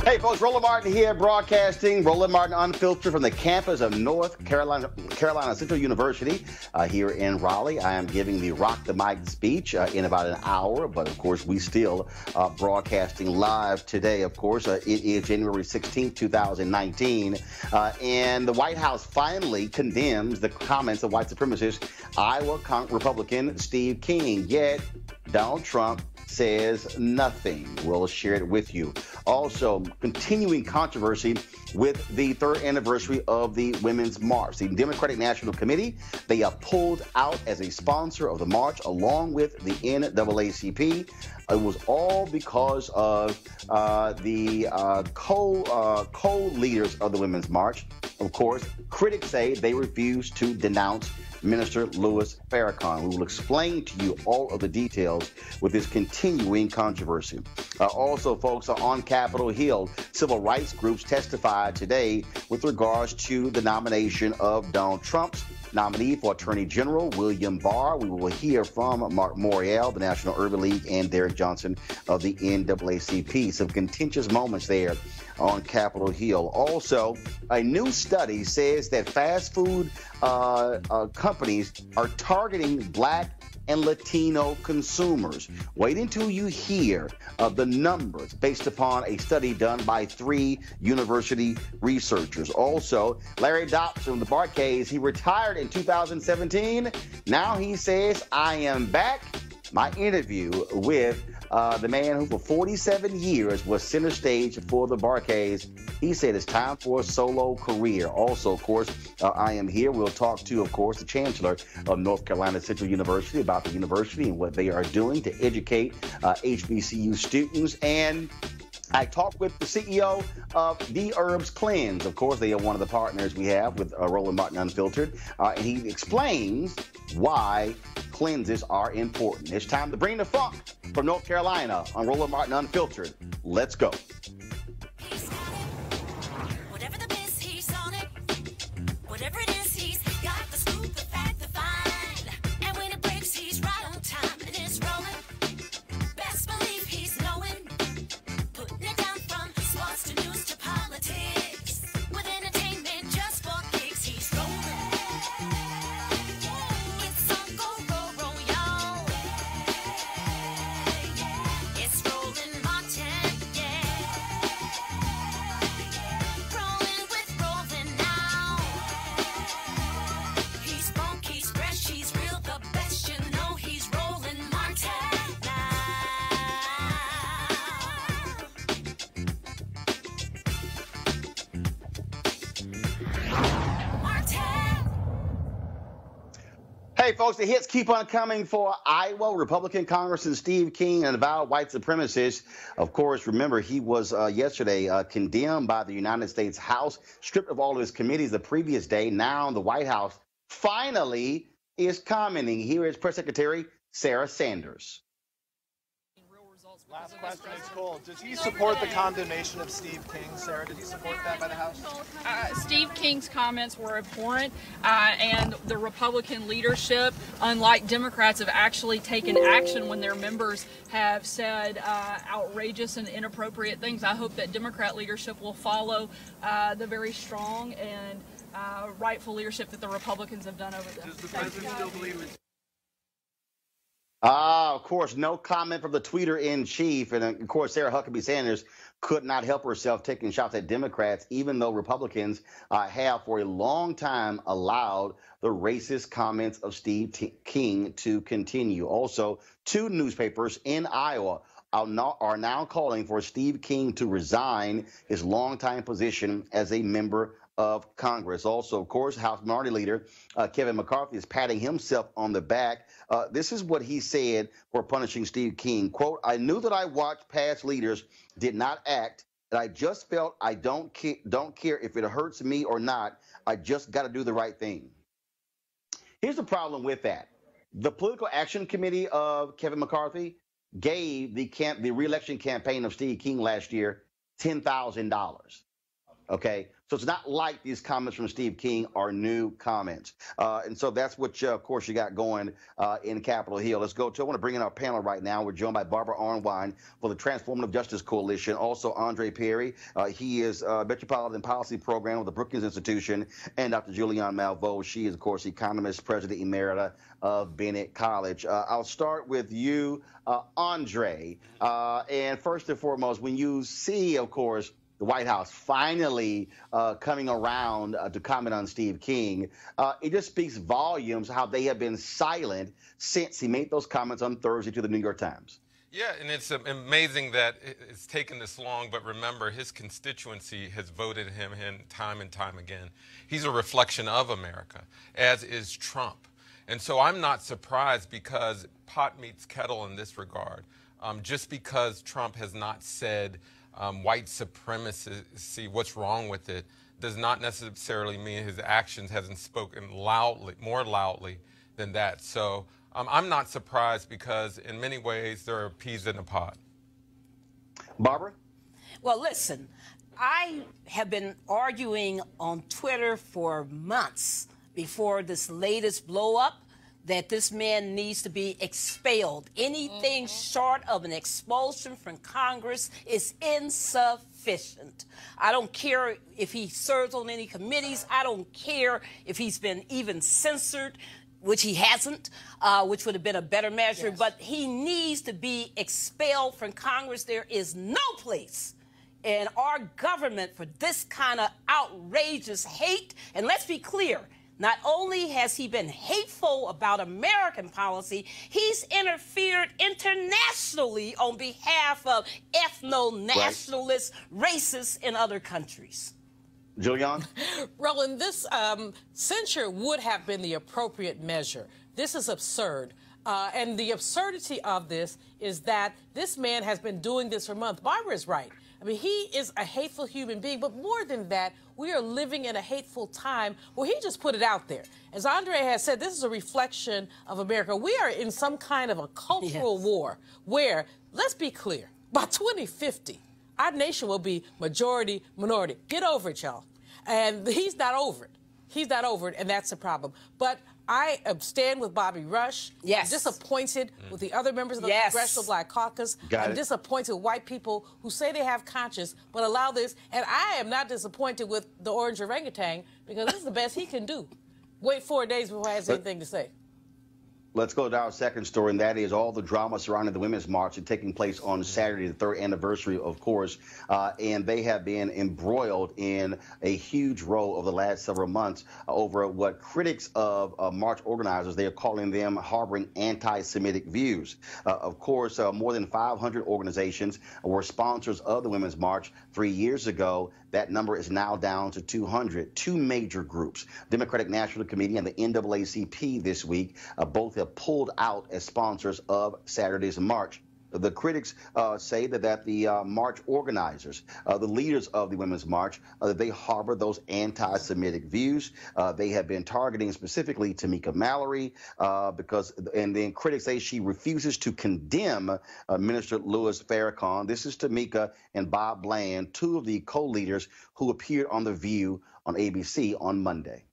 Hey folks, Roland Martin here, broadcasting Roland Martin Unfiltered from the campus of North Carolina Central University here in Raleigh. I am giving the Rock the Mic speech in about an hour, but of course we still broadcasting live today. Of course, it is January 16th, 2019, and the White House finally condemns the comments of white supremacist Iowa Republican Steve King. Yet Donald Trump says nothing. We'll share it with you. Also, continuing controversy with the third anniversary of the Women's March. The Democratic National Committee, they pulled out as a sponsor of the march along with the NAACP. It was all because of the co-leaders of the Women's March. Of course, critics say they refused to denounce Minister Louis Farrakhan. We will explain to you all of the details with this continuing controversy. Also, folks, on Capitol Hill, civil rights groups testified today with regards to the nomination of Donald Trump's nominee for Attorney General, William Barr. We will hear from Mark Morial, the National Urban League, and Derek Johnson of the NAACP. Some contentious moments there on Capitol Hill. Also, a new study says that fast food companies are targeting Black and Latino consumers. Wait until you hear the numbers based upon a study done by 3 university researchers. Also, Larry Dodson, the Barr case, he retired in 2017. Now he says, I am back. My interview with the man who for 47 years was center stage for the Barr case. He said it's time for a solo career. Also, of course, I am here. We'll talk to, of course, the chancellor of North Carolina Central University about the university and what they are doing to educate HBCU students. And I talked with the CEO of Dherbs Cleanse. Of course, they are one of the partners we have with Roland Martin Unfiltered. And he explains why cleanses are important. It's time to bring the funk from North Carolina on Roland Martin Unfiltered. Let's go. Whatever the biz, he's on it. Whatever it is, he's got the scoop, the fact, the find. And when it breaks, he's right on time and it's rolling. Best believe he's knowing. Putting it down from sports to news to politics. With entertainment just for kicks, he's rolling. It's on go, roll, roll, y'all. It's Roland Martin, yeah. Rolling with Roland now. He's funk, he's fresh, he's real, the best, you know he's Roland Martin now. Martin. Hey, folks, the hits keep on coming for Iowa. Republican Congressman Steve King, an avowed white supremacist. Of course, remember, he was yesterday condemned by the United States House, stripped of all of his committees the previous day. Now the White House finally is commenting. Here is Press Secretary Sarah Sanders. Last question is Cole. Does he support the condemnation of Steve King? Sarah, did he support that by the House? Steve King's comments were abhorrent, and the Republican leadership, unlike Democrats, have actually taken action when their members have said outrageous and inappropriate things. I hope that Democrat leadership will follow the very strong and rightful leadership that the Republicans have done over this. Does the president still believe it's Of course, no comment from the tweeter-in-chief. And, of course, Sarah Huckabee Sanders could not help herself taking shots at Democrats, even though Republicans have for a long time allowed the racist comments of Steve King to continue. Also, 2 newspapers in Iowa are now calling for Steve King to resign his longtime position as a member of Congress. Also, of course, House Minority Leader Kevin McCarthy is patting himself on the back. This is what he said for punishing Steve King. Quote, I knew that I watched past leaders did not act, and I just felt I don't care if it hurts me or not. I just got to do the right thing. Here's the problem with that. The Political Action Committee of Kevin McCarthy gave the re-election campaign of Steve King last year $10,000. Okay, so it's not like these comments from Steve King are new comments. And so that's what, of course, you got going in Capitol Hill. Let's go to, I want to bring in our panel right now. We're joined by Barbara Arnwine for the Transformative Justice Coalition. Also, Andre Perry. He is Metropolitan Policy Program of the Brookings Institution. And Dr. Julianne Malveaux. She is, of course, economist, president emerita of Bennett College. I'll start with you, Andre. And first and foremost, when you see, of course, the White House finally coming around to comment on Steve King, it just speaks volumes how they have been silent since he made those comments on Thursday to the New York Times. Yeah, and it's amazing that it's taken this long, but remember, his constituency has voted him in time and time again. He's a reflection of America, as is Trump. And so I'm not surprised because pot meets kettle in this regard. Just because Trump has not said white supremacy, what's wrong with it, does not necessarily mean his actions hasn't spoken more loudly than that. So I'm not surprised because in many ways there are peas in a pod. Barbara? Well, listen, I have been arguing on Twitter for months before this latest blow up that this man needs to be expelled. Anything short of an expulsion from Congress is insufficient. I don't care if he serves on any committees. I don't care if he's been even censored, which he hasn't, which would have been a better measure. Yes. But he needs to be expelled from Congress. There is no place in our government for this kind of outrageous hate. And let's be clear, not only has he been hateful about American policy, he's interfered internationally on behalf of ethno-nationalists, racists in other countries. Julian? Roland, this censure would have been the appropriate measure. This is absurd. And the absurdity of this is that this man has been doing this for months. Barbara is right. I mean, he is a hateful human being, but more than that, we are living in a hateful time where he just put it out there. As Andre has said, this is a reflection of America. We are in some kind of a cultural war where, let's be clear, by 2050, our nation will be majority, minority. Get over it, y'all. And he's not over it. He's not over it, and that's the problem. But I stand with Bobby Rush. Yes. I'm disappointed with the other members of the Congressional Black Caucus. I'm disappointed with white people who say they have conscience but allow this. And I am not disappointed with the orange orangutan because this is the best he can do. Wait 4 days before he has anything to say. Let's go to our second story, and that is all the drama surrounding the Women's March and taking place on Saturday, the third anniversary, of course. And they have been embroiled in a huge row over the last several months over what critics of march organizers, they are calling them harboring anti-Semitic views. Of course, more than 500 organizations were sponsors of the Women's March 3 years ago. That number is now down to 200. Two major groups, Democratic National Committee and the NAACP this week, both have pulled out as sponsors of Saturday's march. The critics say that the march organizers, the leaders of the Women's March, that they harbor those anti-Semitic views. They have been targeting specifically Tamika Mallory and then critics say she refuses to condemn Minister Louis Farrakhan. This is Tamika and Bob Bland, two of the co-leaders who appeared on The View on ABC on Monday.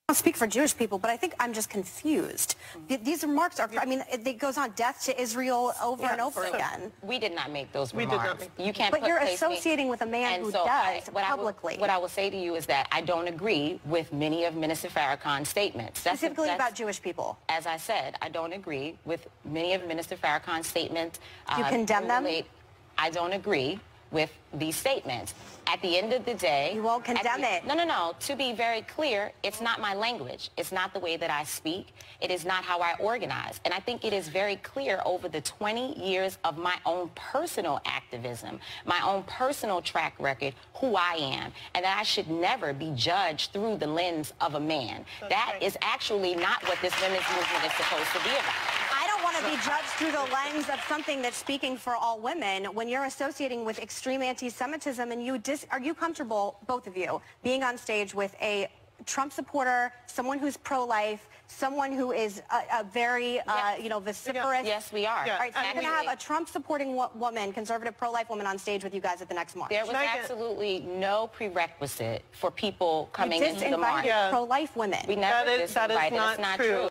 I don't speak for Jewish people, but I think I'm just confused. These remarks are, I mean, it goes on death to Israel over and over again. We did not make those remarks. You can't But you're associating with a man who does publicly. What I will say to you is that I don't agree with many of Minister Farrakhan's statements. Specifically about Jewish people. As I said, I don't agree with many of Minister Farrakhan's statements. You condemn them? I don't agree with these statements. At the end of the day... You won't condemn it. No. To be very clear, it's not my language. It's not the way that I speak. It is not how I organize. And I think it is very clear over the 20 years of my own personal activism, my own personal track record, who I am, and that I should never be judged through the lens of a man. That is actually not what this women's movement is supposed to be about. I don't want to be judged through the lens of something that's speaking for all women. When you're associating with extreme anti-Semitism, and are you comfortable, both of you, being on stage with a Trump supporter, someone who's pro-life, someone who is a very, vociferous... Yes, we are. All right, so you're going to have a Trump-supporting woman, conservative pro-life woman on stage with you guys at the next march. There was absolutely no prerequisite for people coming into the march. Pro-life women. We never that is not true.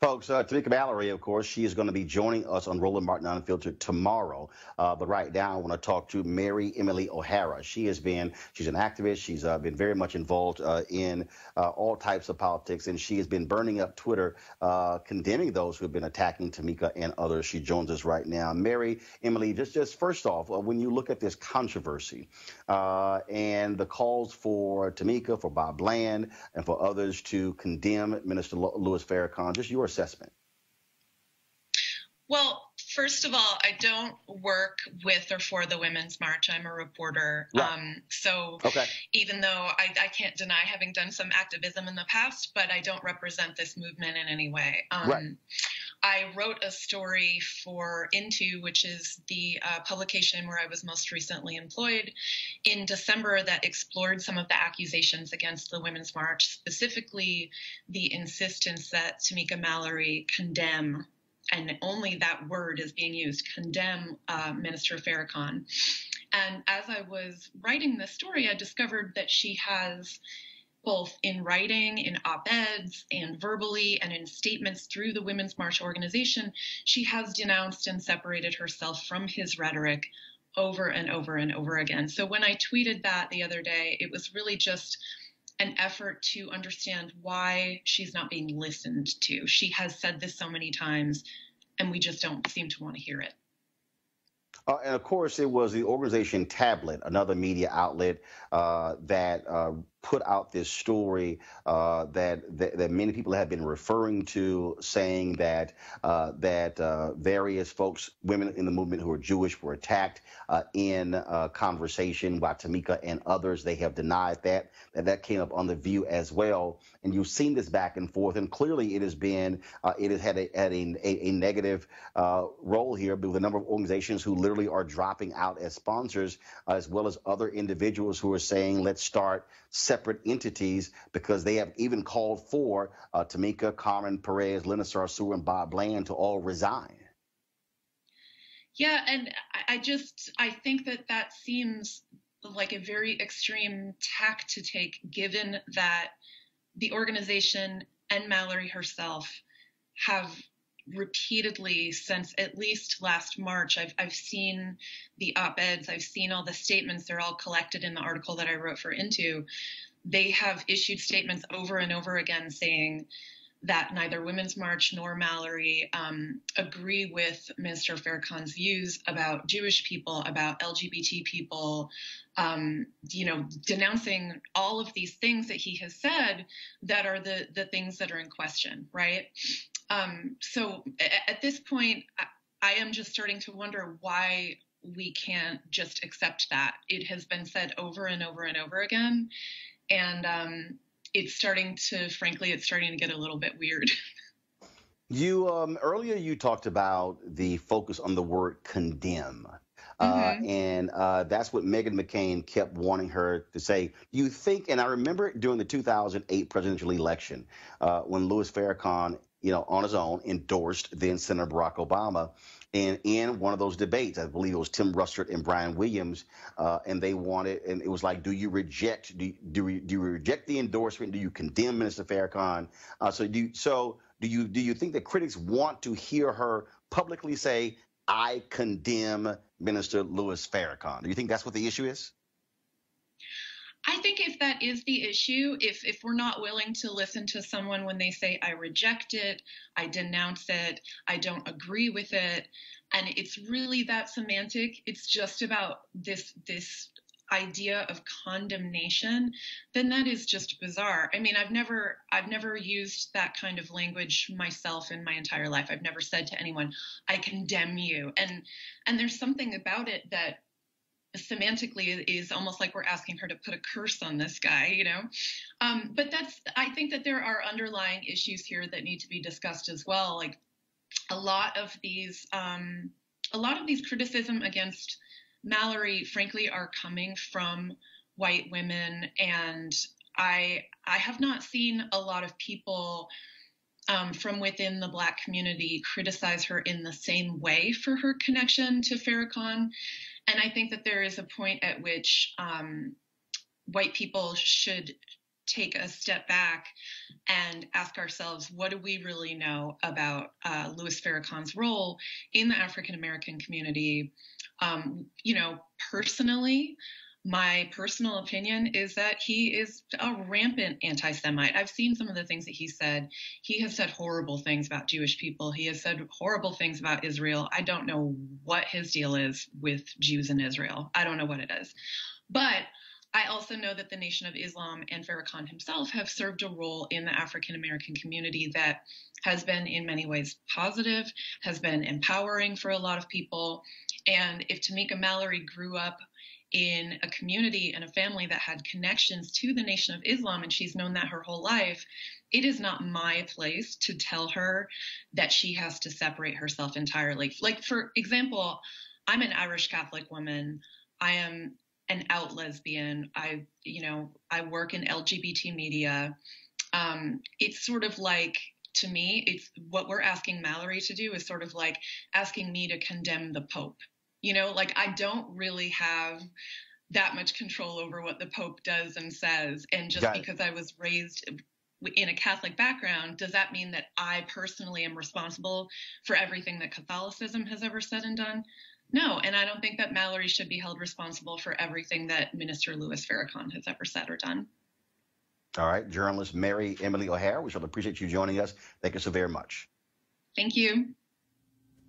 Folks, Tamika Mallory, of course, she is going to be joining us on Roland Martin Unfiltered tomorrow. But right now, I want to talk to Mary Emily O'Hara. She's an activist. She's been very much involved in all types of politics, and she has been burning up Twitter, condemning those who have been attacking Tamika and others. She joins us right now. Mary Emily, just first off, when you look at this controversy and the calls for Tamika, for Bob Bland, and for others to condemn Minister Louis Farrakhan, just your assessment. Well, first of all, I don't work with or for the Women's March. I'm a reporter. Right. So Okay. even though I can't deny having done some activism in the past, but I don't represent this movement in any way. Right. I wrote a story for Into, which is the publication where I was most recently employed, in December that explored some of the accusations against the Women's March, specifically the insistence that Tamika Mallory condemn, and only that word is being used, condemn Minister Farrakhan. And as I was writing this story, I discovered that she has, both in writing, in op-eds, and verbally, and in statements through the Women's March organization, she has denounced and separated herself from his rhetoric over and over and over again. So when I tweeted that the other day, it was really just an effort to understand why she's not being listened to. She has said this so many times, and we just don't seem to want to hear it. And of course, it was the organization Tablet, another media outlet that put out this story that many people have been referring to, saying that various folks, women in the movement who are Jewish, were attacked in conversation by Tamika and others. They have denied that came up on The View as well. And you've seen this back and forth, and clearly it has been it has had a negative role here with a number of organizations who literally are dropping out as sponsors, as well as other individuals who are saying, let's start separate entities, because they have even called for Tamika, Carmen Perez, Lena Sarsour, and Bob Bland to all resign. Yeah, and I think that seems like a very extreme tack to take, given that the organization and Mallory herself have repeatedly, since at least last March, I've seen the op-eds, I've seen all the statements, they're all collected in the article that I wrote for Into. They have issued statements over and over again saying that neither Women's March nor Mallory agree with Minister Farrakhan's views about Jewish people, about LGBT people, denouncing all of these things that he has said that are the things that are in question, right? So at this point, I am just starting to wonder why we can't just accept that. It has been said over and over and over again. And it's starting to get a little bit weird. You earlier you talked about the focus on the word condemn. And that's what Meghan McCain kept wanting her to say. You think, and I remember during the 2008 presidential election, when Louis Farrakhan, on his own, endorsed then Senator Barack Obama. And in one of those debates, I believe it was Tim Russert and Brian Williams, and they wanted, and it was like, do you reject the endorsement? Do you condemn Minister Farrakhan? Do you think that critics want to hear her publicly say, I condemn Minister Louis Farrakhan? Do you think that's what the issue is? I think if that is the issue, if we're not willing to listen to someone when they say, I reject it, I denounce it, I don't agree with it, and it's really that semantic, it's just about this idea of condemnation, then that is just bizarre. I mean, I've never used that kind of language myself in my entire life. I've never said to anyone, I condemn you. And there's something about it that semantically is almost like we're asking her to put a curse on this guy, But I think that there are underlying issues here that need to be discussed as well. Like a lot of these criticism against Mallory, frankly, are coming from white women, and I have not seen a lot of people from within the Black community criticize her in the same way for her connection to Farrakhan. And I think that there is a point at which white people should take a step back and ask ourselves, what do we really know about Louis Farrakhan's role in the African American community? Personally, my personal opinion is that he is a rampant anti-Semite. I've seen some of the things that he said. He has said horrible things about Jewish people. He has said horrible things about Israel. I don't know what his deal is with Jews in Israel. I don't know what it is. But I also know that the Nation of Islam and Farrakhan himself have served a role in the African American community that has been in many ways positive, has been empowering for a lot of people. And if Tamika Mallory grew up in a community and a family that had connections to the Nation of Islam, and she's known that her whole life, it is not my place to tell her that she has to separate herself entirely. Like, for example, I'm an Irish Catholic woman. I am an out lesbian. I work in LGBT media. It's sort of like, to me, it's what we're asking Mallory to do is sort of like asking me to condemn the Pope. Like, I don't really have that much control over what the Pope does and says. And just because I was raised in a Catholic background, does that mean that I personally am responsible for everything that Catholicism has ever said and done? No, and I don't think that Mallory should be held responsible for everything that Minister Louis Farrakhan has ever said or done. All right, journalist Mary Emily O'Hara, we shall appreciate you joining us. Thank you so very much. Thank you.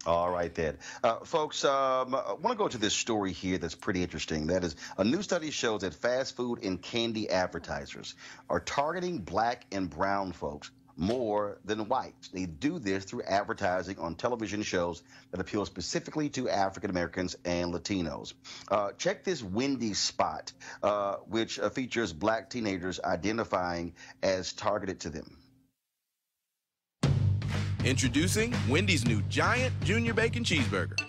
All right, then. Folks, I want to go to this story here that's pretty interesting. That is, a new study shows that fast food and candy advertisers are targeting black and brown folks more than whites. They do this through advertising on television shows that appeal specifically to African Americans and Latinos. Check this Wendy's spot, which features black teenagers identifying as targeted to them. Introducing Wendy's new Giant Junior Bacon Cheeseburger.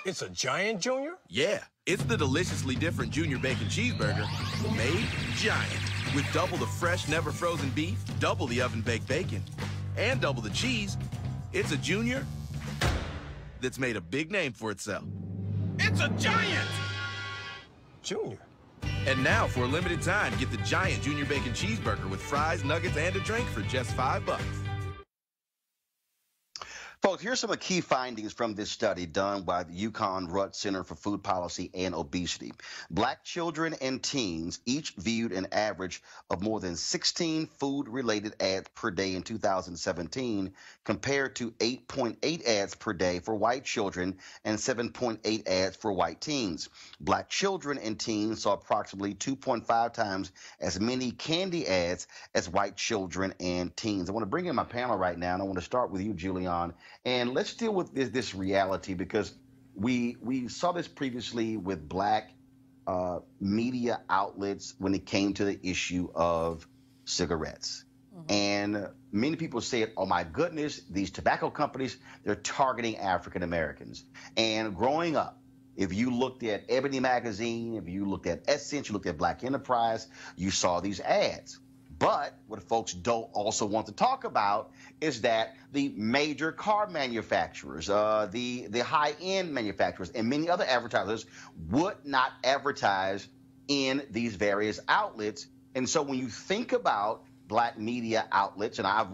It's a Giant Junior? Yeah, it's the deliciously different Junior Bacon Cheeseburger made giant. With double the fresh, never frozen beef, double the oven-baked bacon, and double the cheese, it's a Junior that's made a big name for itself. It's a Giant! Junior? And now, for a limited time, get the Giant Junior Bacon Cheeseburger with fries, nuggets, and a drink for just $5. Folks, here's some of the key findings from this study done by the UConn-Rutt Center for Food Policy and Obesity. Black children and teens each viewed an average of more than 16 food-related ads per day in 2017, compared to 8.8 ads per day for white children and 7.8 ads for white teens. Black children and teens saw approximately 2.5 times as many candy ads as white children and teens. I want to bring in my panel right now, and I want to start with you, Julian. And let's deal with this reality, because we saw this previously with black media outlets when it came to the issue of cigarettes. Mm-hmm. And many people said, oh, my goodness, these tobacco companies, they're targeting African Americans. And growing up, if you looked at Ebony Magazine, if you looked at Essence, you looked at Black Enterprise, you saw these ads. But what folks don't also want to talk about is that the major car manufacturers, the high-end manufacturers, and many other advertisers would not advertise in these various outlets. And so when you think about black media outlets, and I've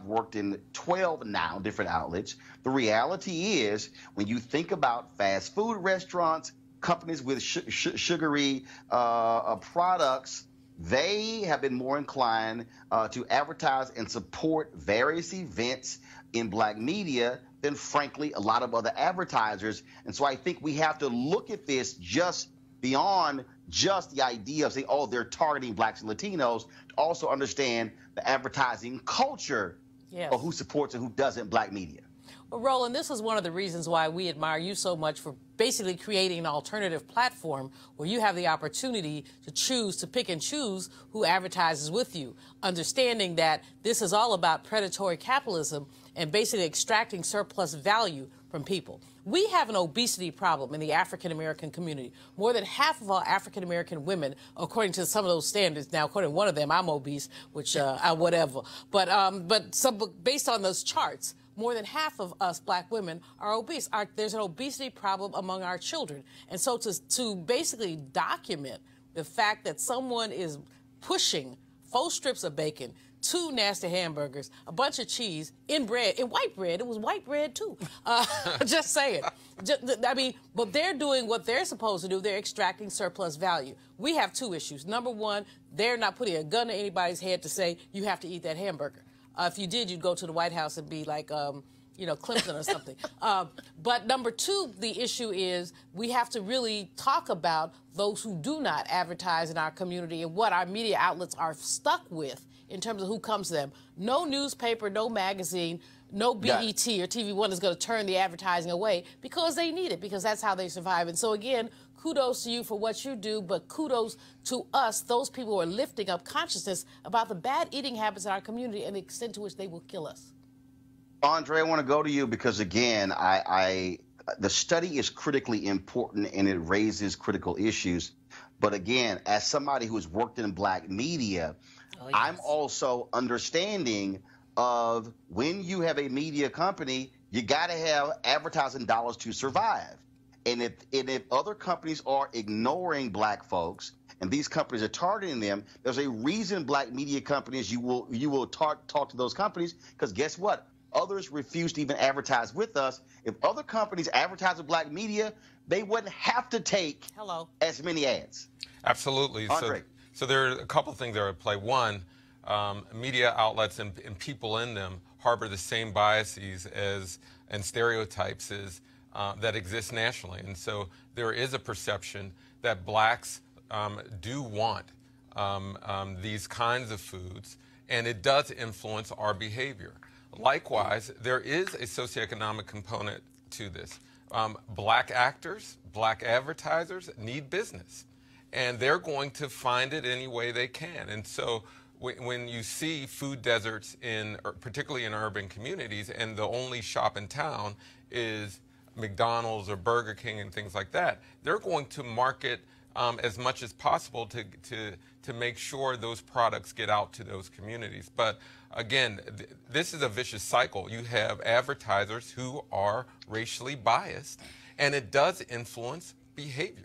worked in 12 now different outlets, the reality is when you think about fast food restaurants, companies with sugary products, they have been more inclined to advertise and support various events in black media than, frankly, a lot of other advertisers. And so I think we have to look at this just beyond just the idea of saying, oh, they're targeting blacks and Latinos, to also understand the advertising culture of who supports and who doesn't black media. Well, Roland, this is one of the reasons why we admire you so much for basically creating an alternative platform where you have the opportunity to pick and choose who advertises with you, understanding that this is all about predatory capitalism and basically extracting surplus value from people. We have an obesity problem in the African-American community. More than half of all African-American women, according to some of those standards, now according to one of them, I'm obese, which whatever. But based on those charts, more than half of us black women are obese. There's an obesity problem among our children. And so to basically document the fact that someone is pushing 4 strips of bacon, 2 nasty hamburgers, a bunch of cheese in bread, in white bread. It was white bread, too. Just saying. But they're doing what they're supposed to do. They're extracting surplus value. We have 2 issues. Number one, they're not putting a gun to anybody's head to say, you have to eat that hamburger. If you did, you'd go to the White House and be like, Clemson or something. But number two, the issue is we have to really talk about those who do not advertise in our community and what our media outlets are stuck with in terms of who comes to them. No newspaper, no magazine, no BET or TV1 is going to turn the advertising away because they need it, because that's how they survive. And so, again, kudos to you for what you do, but kudos to us, those people who are lifting up consciousness about the bad eating habits in our community and the extent to which they will kill us. Andre, I want to go to you because, again, the study is critically important and it raises critical issues. But, again, as somebody who has worked in black media, I'm also understanding of when you have a media company, you got to have advertising dollars to survive. And if other companies are ignoring black folks and these companies are targeting them, there's a reason black media companies, you will talk to those companies, because guess what? Others refuse to even advertise with us. If other companies advertise with black media, they wouldn't have to take as many ads. Absolutely. Andre. So there are a couple of things that are at play. One, media outlets and people in them harbor the same biases and stereotypes that exist nationally. And so there is a perception that blacks do want these kinds of foods, and it does influence our behavior. Likewise, there is a socioeconomic component to this. Black actors, black advertisers need business, and they're going to find it any way they can. And so when you see food deserts particularly in urban communities, and the only shop in town is McDonald's or Burger King and things like that, they're going to market as much as possible to make sure those products get out to those communities. But again, this is a vicious cycle. You have advertisers who are racially biased, and it does influence behavior.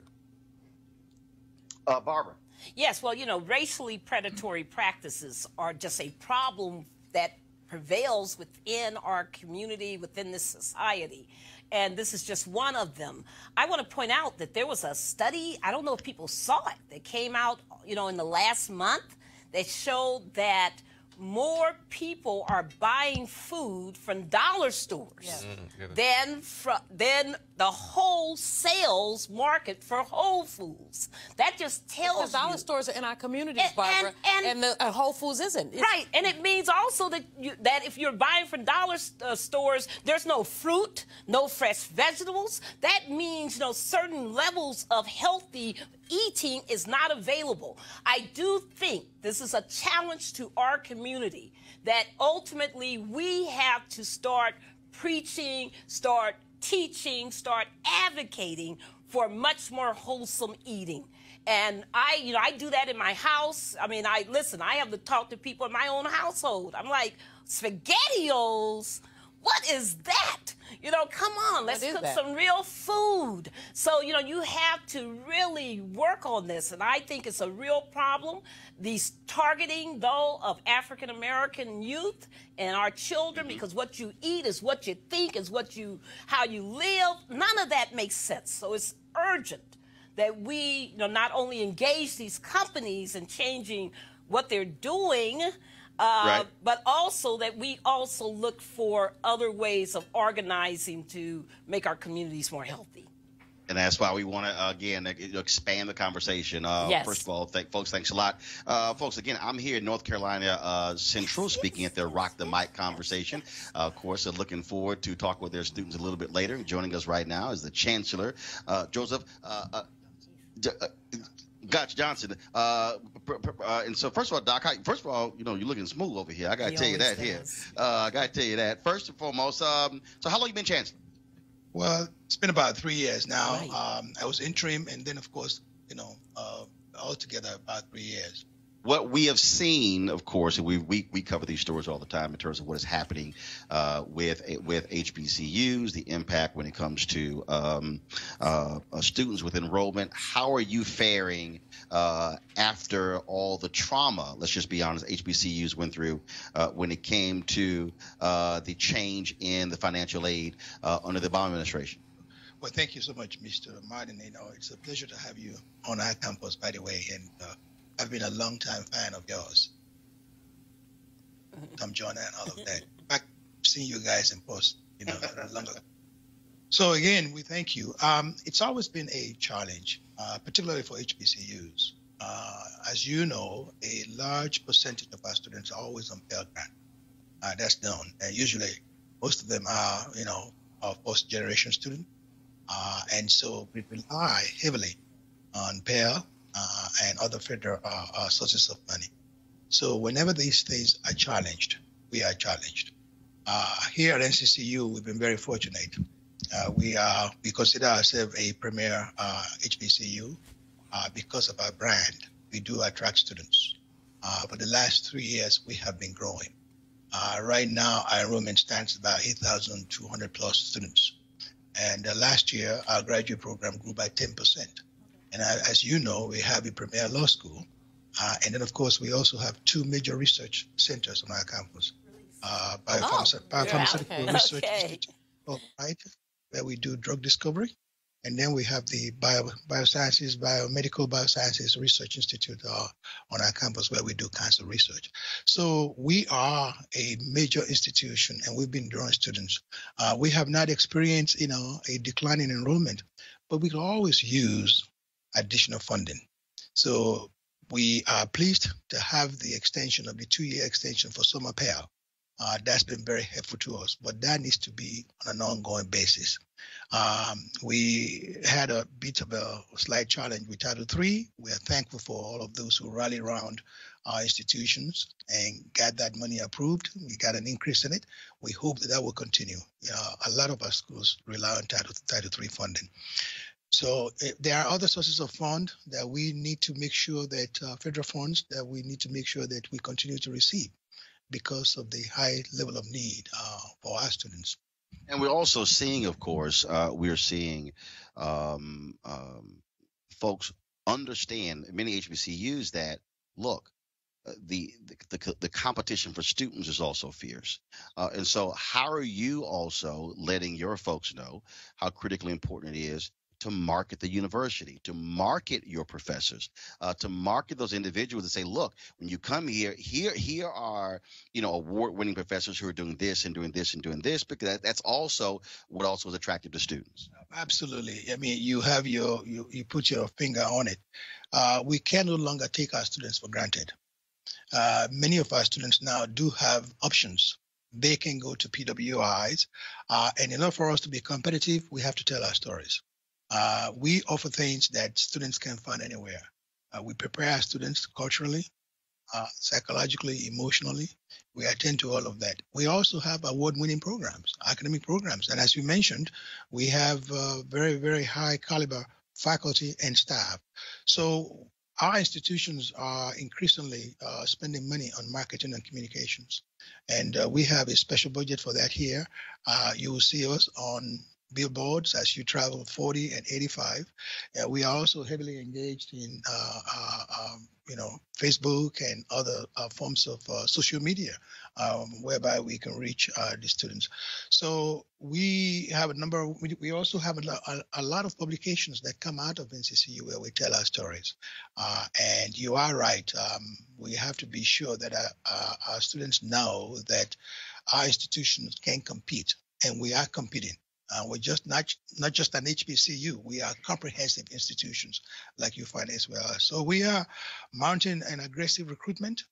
Barbara. Yes, well, racially predatory practices are just a problem that prevails within our community, within this society. And this is just one of them. I want to point out that there was a study, I don't know if people saw it, that came out, in the last month that showed that more people are buying food from dollar stores than the whole sales market for Whole Foods. That just tells because dollar stores are in our communities, Barbara, and Whole Foods isn't. Right, and it means also that if you're buying from dollar stores, there's no fruit, no fresh vegetables. That means, certain levels of healthy eating is not available. I do think this is a challenge to our community, that ultimately we have to start preaching, start teaching, start advocating for much more wholesome eating. And I do that in my house. I mean, I have to talk to people in my own household. I'm like, SpaghettiOs? What is that? Come on, let's cook some real food. So, you have to really work on this, and I think it's a real problem. These targeting, though, of African-American youth and our children, because what you eat is what you think, is how you live. None of that makes sense. So it's urgent that we, not only engage these companies in changing what they're doing, but also that we also look for other ways of organizing to make our communities more healthy. And that's why we want to, again, expand the conversation. First of all, folks, thanks a lot. Folks, again, I'm here in North Carolina Central speaking at their Rock the Mic conversation. Of course, looking forward to talk with their students a little bit later. Joining us right now is the Chancellor, Joseph Gotch Johnson. And so, first of all, Doc, you're looking smooth over here. I got to tell you that here. I got to tell you that. First and foremost, so how long you been Chancellor? Well, it's been about 3 years now. Right. I was interim, and then, of course, altogether about 3 years. What we have seen, of course, and we cover these stories all the time in terms of what is happening with HBCUs, the impact when it comes to students with enrollment. How are you faring after all the trauma, let's just be honest, HBCUs went through when it came to the change in the financial aid under the Obama administration? Well, thank you so much, Mr. Martin. It's a pleasure to have you on our campus, by the way, and I've been a long-time fan of yours. Tom John and all of that. I've seen you guys in Long ago. So again, we thank you. It's always been a challenge, particularly for HBCUs. As you know, a large percentage of our students are always on Pell Grant. That's known. And usually, most of them are, first-generation students. And so we rely heavily on Pell and other federal sources of money. So whenever these things are challenged, we are challenged. Here at NCCU, we've been very fortunate. We consider ourselves a premier HBCU because of our brand. We do attract students. For the last 3 years, we have been growing. Right now, our enrollment stands at about 8,200 plus students. And last year, our graduate program grew by 10%. And as you know, we have a premier law school. And then, of course, we also have 2 major research centers on our campus. Biopharmaceutical Research Institute, right, where we do drug discovery. And then we have the Biomedical Biosciences Research Institute on our campus where we do cancer research. So we are a major institution and we've been drawing students. We have not experienced, a decline in enrollment, but we can always use additional funding. So we are pleased to have the extension of the 2-year extension for summer Pell. That's been very helpful to us, but that needs to be on an ongoing basis. We had a bit of a slight challenge with Title III. We are thankful for all of those who rally around our institutions and got that money approved. We got an increase in it. We hope that will continue. A lot of our schools rely on Title III funding. So there are other sources of fund that we need to make sure that federal funds that we need to make sure that we continue to receive, because of the high level of need for our students. And we're also seeing, of course, we're seeing folks understand, many HBCUs, that, look, the competition for students is also fierce. And so how are you also letting your folks know how critically important it is to market the university, to market your professors, to market those individuals and say, look, when you come here are, award-winning professors who are doing this and doing this and doing this, because that's also what also is attractive to students. Absolutely. I mean, you have you put your finger on it. We can no longer take our students for granted. Many of our students now do have options. They can go to PWIs, and in order for us to be competitive, we have to tell our stories. We offer things that students can find anywhere. We prepare our students culturally, psychologically, emotionally. We attend to all of that. We also have award-winning programs, academic programs. And as you mentioned, we have very, very high caliber faculty and staff. So our institutions are increasingly spending money on marketing and communications. And we have a special budget for that here. You will see us on billboards as you travel 40 and 85. We are also heavily engaged in Facebook and other forms of social media, whereby we can reach the students. So we have we also have a lot of publications that come out of NCCU where we tell our stories. And you are right. We have to be sure that our students know that our institutions can compete, and we are competing. We're just not just an HBCU. We are comprehensive institutions like you find as well. So we are mounting an aggressive recruitment.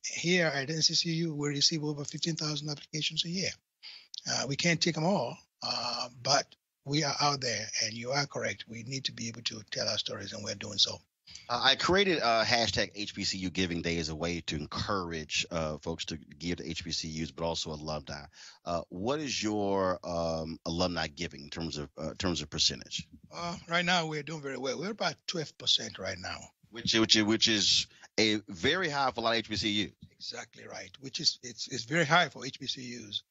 Here at NCCU, we receive over 15,000 applications a year. We can't take them all, but we are out there, and you are correct. We need to be able to tell our stories, and we're doing so. I created a hashtag HBCU Giving Day as a way to encourage folks to give to HBCUs, but also alumni. What is your alumni giving in terms of percentage? Right now, we're doing very well. We're about 12% right now, which is a very high for a lot of HBCUs. Exactly right. It's very high for HBCUs.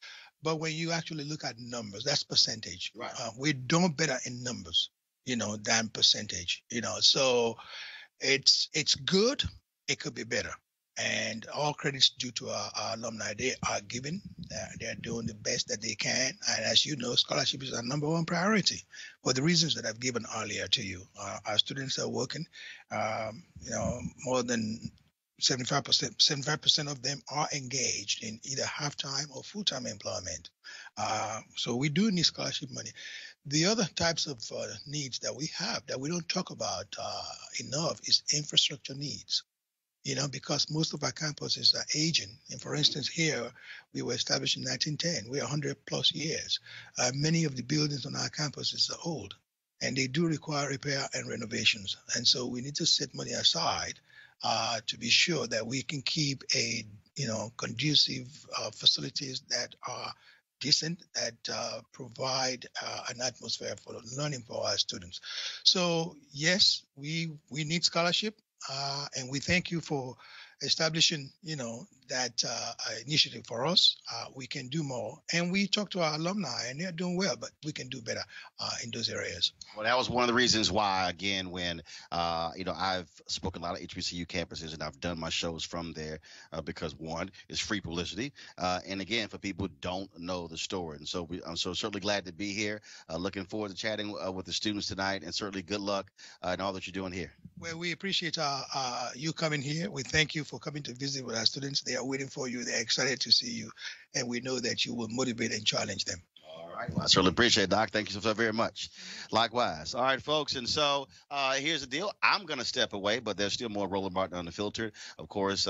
But when you actually look at numbers, that's percentage. Right. We're doing better in numbers, than percentage. So it's good. It could be better. And all credits due to our alumni. They are giving. They're doing the best that they can. And as you know, scholarship is our number one priority for the reasons that I've given earlier to you. Our students are working, more than 75% of them are engaged in either half-time or full-time employment. So we do need scholarship money. The other types of needs that we have that we don't talk about enough is infrastructure needs. Because most of our campuses are aging. And for instance, here we were established in 1910. We're 100 plus years. Many of the buildings on our campuses are old, and they do require repair and renovations. And so we need to set money aside to be sure that we can keep conducive facilities that are decent, that provide an atmosphere for learning for our students. So yes, we need scholarship, and we thank you for establishing, that initiative for us. We can do more, and we talk to our alumni, and they're doing well, but we can do better in those areas. Well, that was one of the reasons why, again, when I've spoken a lot of HBCU campuses, and I've done my shows from there because one is free publicity, and again, for people who don't know the story. And so I'm so certainly glad to be here. Looking forward to chatting with the students tonight, and certainly good luck in all that you're doing here. Well, we appreciate you coming here. We thank you for coming to visit with our students. They are waiting for you. They're excited to see you, and we know that you will motivate and challenge them. All right. Well, I certainly appreciate it, Doc. Thank you so very much. Likewise. All right, folks. And so here's the deal. I'm going to step away, but there's still more Roland Martin Unfiltered. Of course,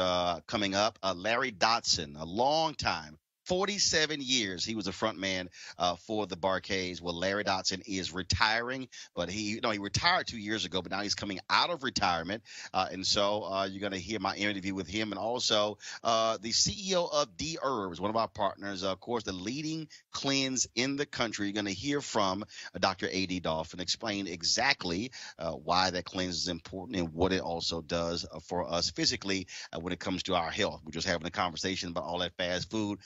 coming up, Larry Dodson, a long time. 47 years he was a front man for the Barcades. Well, Larry Dodson is retiring, but he retired 2 years ago, but now he's coming out of retirement. And so you're going to hear my interview with him, and also the CEO of Dherbs, one of our partners, of course, the leading cleanse in the country. You're going to hear from Dr. A.D. Dolphin explain exactly why that cleanse is important and what it also does for us physically when it comes to our health. We're just having a conversation about all that fast food.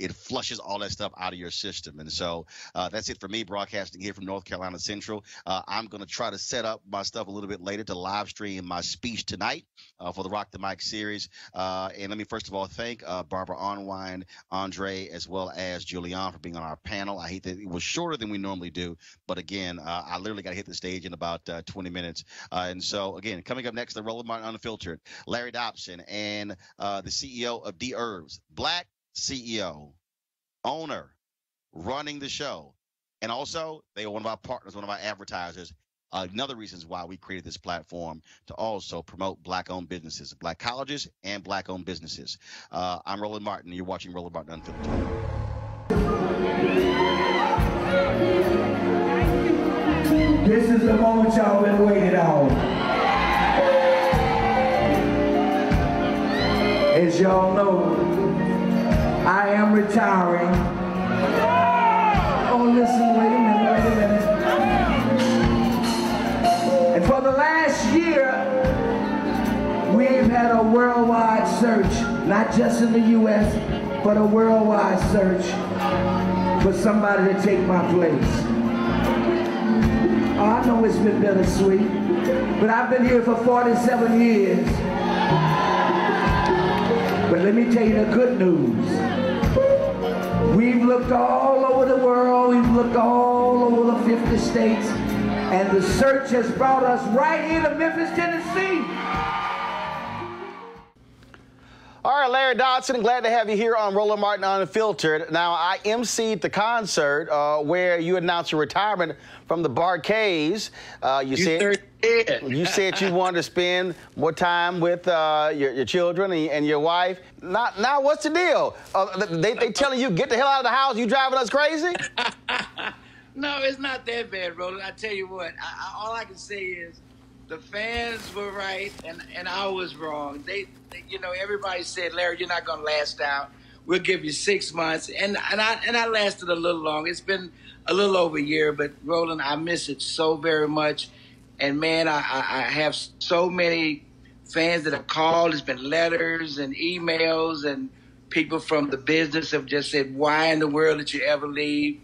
It flushes all that stuff out of your system. And so that's it for me, broadcasting here from North Carolina Central. I'm going to try to set up my stuff a little bit later to live stream my speech tonight for the Rock the Mic series. And let me first of all thank Barbara Onwine, Andre, as well as Julian for being on our panel. I hate that it was shorter than we normally do, but again, I literally got to hit the stage in about 20 minutes. And so again, coming up next, the Roland Martin Unfiltered, Larry Dodson and the CEO of Dherbs, Black CEO, owner, running the show, and also they are one of our partners, one of our advertisers. Another reasons why we created this platform to also promote Black-owned businesses, Black colleges and Black-owned businesses. I'm Roland Martin, and you're watching Roland Martin Unfiltered. This is the moment y'all been waiting on. As y'all know, I am retiring. Oh, listen, wait a minute. And for the last year, we've had a worldwide search, not just in the U.S., but a worldwide search for somebody to take my place. Oh, I know it's been bittersweet, but I've been here for 47 years. But let me tell you the good news. We've looked all over the world. We've looked all over the 50 states. And the search has brought us right here to Memphis, Tennessee. All right, Larry Dodson, glad to have you here on Roland Martin Unfiltered. Now, I emceed the concert where you announced your retirement from the Barcades. You said you wanted to spend more time with your children and your wife. Now, what's the deal? They telling you, get the hell out of the house, you driving us crazy? No, it's not that bad, Roland. I tell you what, all I can say is the fans were right and I was wrong. They everybody said, Larry, you're not going to last out. We'll give you 6 months. And I lasted a little long. It's been a little over a year, but Roland, I miss it so very much. And man, I have so many fans that have called. It's been letters and emails, and people from the business have just said, why in the world did you ever leave?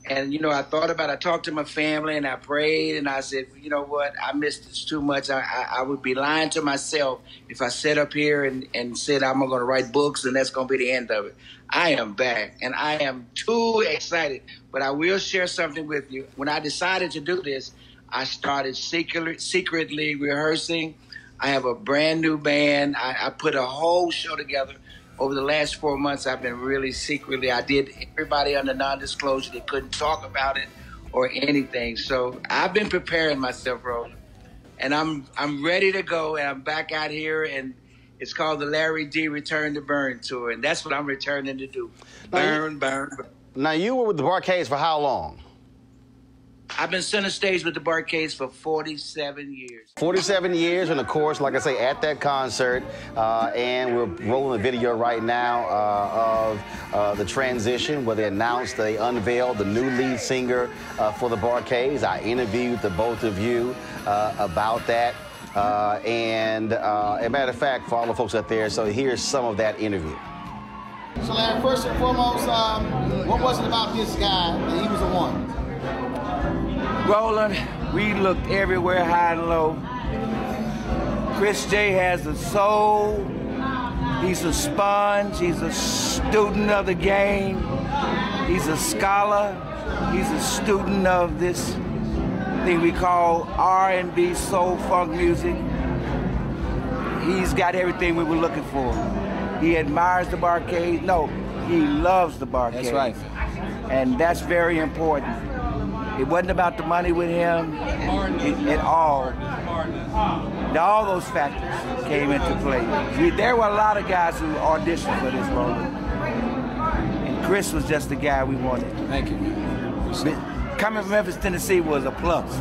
And, I talked to my family and I prayed and I said, you know what, I missed this too much. I would be lying to myself if I sat up here and said I'm going to write books and that's going to be the end of it. I am back and I am too excited. But I will share something with you. When I decided to do this, I started secretly rehearsing I have a brand new band. I put a whole show together. Over the last 4 months, I've been really secretly, I did everybody under non-disclosure. They couldn't talk about it or anything. So I've been preparing myself, Roland. And I'm ready to go, and I'm back out here, and it's called the Larry D Return to Burn Tour, and that's what I'm returning to do. Burn, burn, burn. Now, you were with the Bar-Kays for how long? I've been center stage with the Bar-Kays for 47 years. 47 years, and of course, like I say, at that concert, and we're rolling a video right now of the transition where they announced, they unveiled the new lead singer for the Bar-Kays. I interviewed the both of you about that, and as a matter of fact, for all the folks out there, so here's some of that interview. So Larry, first and foremost, what was it about this guy that he was the one? Roland, we looked everywhere, high and low. Chris J has a soul. He's a sponge. He's a student of the game. He's a scholar. He's a student of this thing we call R&B, soul, funk music. He's got everything we were looking for. He admires the Bar-Kays. No, he loves the Bar-Kays. That's right. And that's very important. It wasn't about the money with him at all. All those factors came into play. There were a lot of guys who auditioned for this role. And Chris was just the guy we wanted. Thank you. Coming from Memphis, Tennessee was a plus.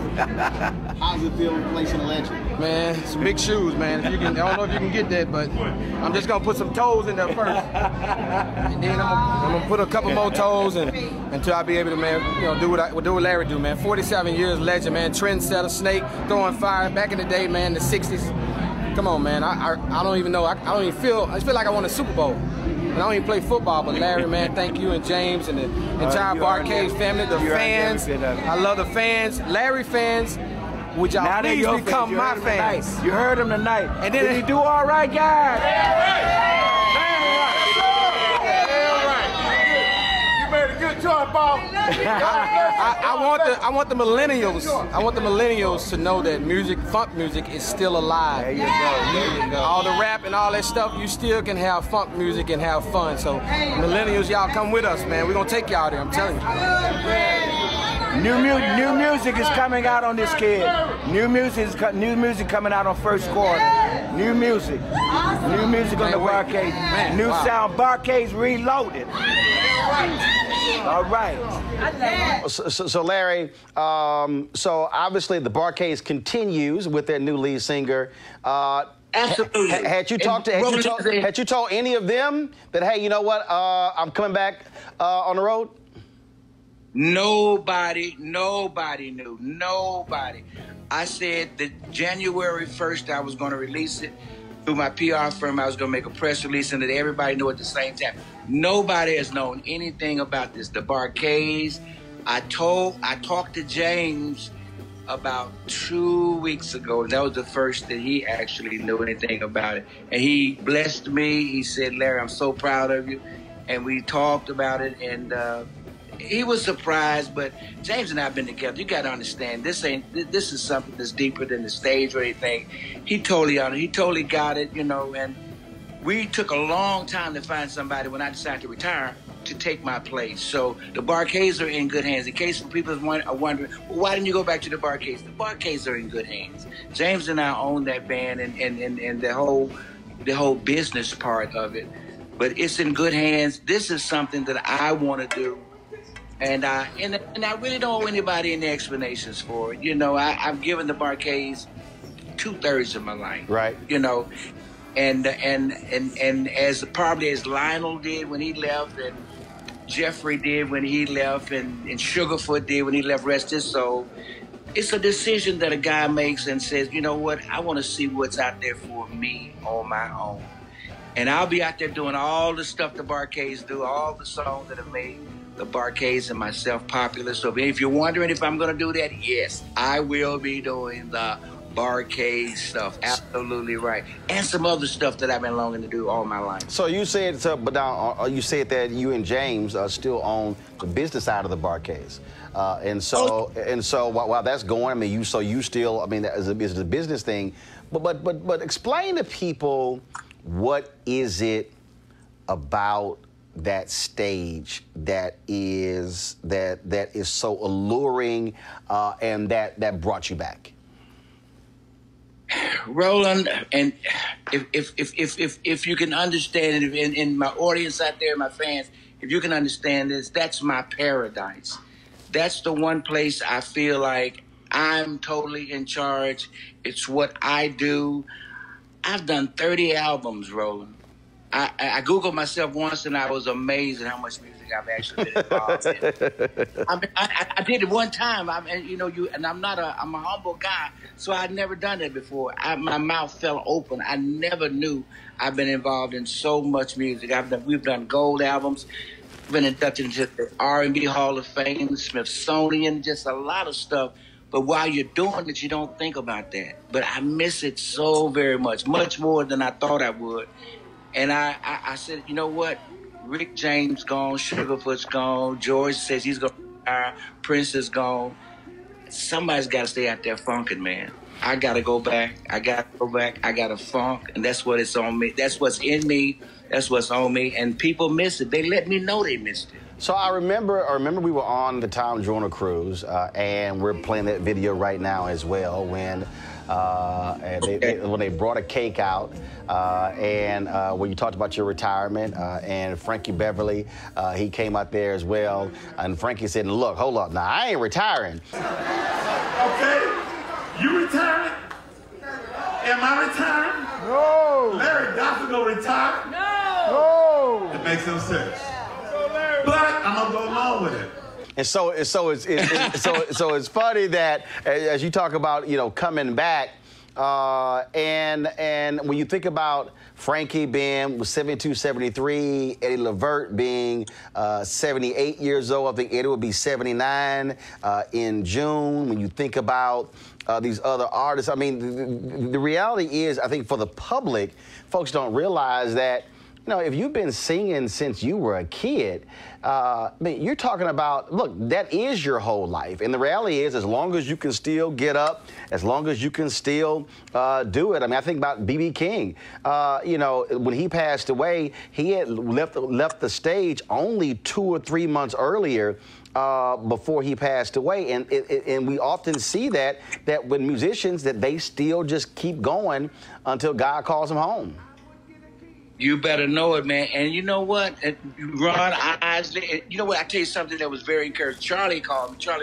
How's it feel replacing a legend? Man, it's big shoes, man. If you can, I don't know if you can get that, but I'm just gonna put some toes in there first, and then I'm gonna put a couple more toes, and until I be able to, man, do what Larry do, man. 47 years legend, man. Trendsetter, snake, throwing fire. Back in the day, man, the '60s. Come on, man. I don't even know. I don't even feel. I feel like I won a Super Bowl. And I don't even play football, but Larry, man, thank you and James and the entire Bar-Kays family, the fans. I love the fans. Larry fans, would y'all please become my fans? You heard him tonight. And then did he do all right, guys? You made a good choice, Bob. I want the millennials to know that funk music is still alive. There you go. All the rap and all that stuff, you still can have funk music and have fun. So millennials, y'all come with us, man. We're gonna take y'all there, I'm telling you. New music is coming out on this kid. New music coming out on first quarter. New music on the Bar-Kays. New sound, Bar-Kays Reloaded. All right. So Larry, so obviously the Bar-Kays continues with their new lead singer. Absolutely. Had you told any of them that, hey, you know what, I'm coming back on the road? Nobody knew. Nobody. I said that January 1st I was going to release it. Through my PR firm, I was going to make a press release and let everybody know at the same time. Nobody has known anything about this. The Bar-Kays, I talked to James about 2 weeks ago, and that was the first that he actually knew anything about it. And he blessed me. He said, Larry, I'm so proud of you. And we talked about it, and he was surprised, but James and I have been together. You got to understand, this is something that's deeper than the stage or anything. He totally got it, and we took a long time to find somebody when I decided to retire to take my place. So the Bar-Kays are in good hands. In case people are wondering, well, why didn't you go back to the Bar-Kays? The Bar-Kays are in good hands. James and I own that band and the whole business part of it. But it's in good hands. This is something that I want to do. And I really don't owe anybody any explanations for it. I've given the Bar-Kays 2/3 of my life. Right. And as probably as Lionel did when he left, and Jeffrey did when he left, and Sugarfoot did when he left, rest his soul. It's a decision that a guy makes and says, you know what, I want to see what's out there for me on my own. And I'll be out there doing all the stuff the Bar-Kays do, all the songs that have made the Bar-Kays and myself popular. So if you're wondering if I'm going to do that, yes, I will be doing the Bar-Kays stuff. Absolutely right. And some other stuff that I've been longing to do all my life. So you said, but now you said that you and James still own the business side of the Bar-Kays. And so while that's going, I mean, you still, I mean, it's a business thing, But explain to people, what is it about that stage that is so alluring and that brought you back? Roland, and if you can understand it, in my audience out there, my fans, if you can understand this, that's my paradise. That's the one place I feel like I'm totally in charge. It's what I do. I've done 30 albums, Roland. I Googled myself once, and I was amazed at how much music I've actually been involved in. I did it one time. I'm a humble guy, so I'd never done that before. My mouth fell open. I never knew I've been involved in so much music. We've done gold albums, been inducted into the R&B Hall of Fame, Smithsonian, just a lot of stuff. But while you're doing it, you don't think about that. But I miss it so very much, much more than I thought I would. And I said, you know what? Rick James gone, Sugarfoot's gone, George says he's going to retire, Prince is gone. Somebody's got to stay out there funking, man. I got to go back. I got to funk, and that's what it's on me. That's what's in me. That's what's on me. And people miss it. They let me know they missed it. So I remember we were on the Tom Joyner cruise, and we're playing that video right now as well when they brought a cake out, and when you talked about your retirement, and Frankie Beverly, he came out there as well, and Frankie said, "Look, hold up, now I ain't retiring." Okay, you retiring? Am I retiring? No. Larry Dodson gonna retire? No. It makes no sense. But I'm gonna go along with it. And so it's funny that as you talk about, coming back, and when you think about Frankie being 72, 73, Eddie LeVert being 78 years old, I think Eddie will be 79 in June. When you think about these other artists, I mean, the reality is, I think for the public, folks don't realize that, if you've been singing since you were a kid, you're talking about, look, that is your whole life. And the reality is, as long as you can still get up, as long as you can still do it. I mean, I think about B.B. King. When he passed away, he had left the stage only 2 or 3 months earlier before he passed away. And we often see that with musicians, that they still just keep going until God calls them home. You better know it, man. And you know what, Ron, you know what, I tell you something that was very encouraging. Charlie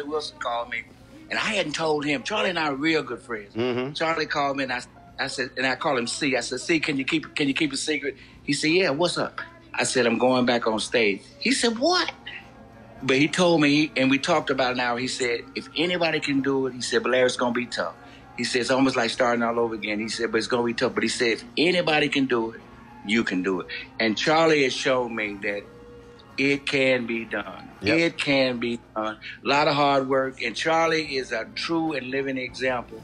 Wilson called me, and I hadn't told him. Charlie and I are real good friends. Mm-hmm. Charlie called me, and I said, and I call him C. I said, C, can you keep a secret? He said, yeah, what's up? I said, I'm going back on stage. He said, what? But he told me, and we talked about an hour. He said, if anybody can do it, he said, but Larry, it's going to be tough. He said, it's almost like starting all over again. He said, but it's going to be tough. But he said, if anybody can do it, you can do it. And Charlie has shown me that it can be done. Yep. It can be done. A lot of hard work. And Charlie is a true and living example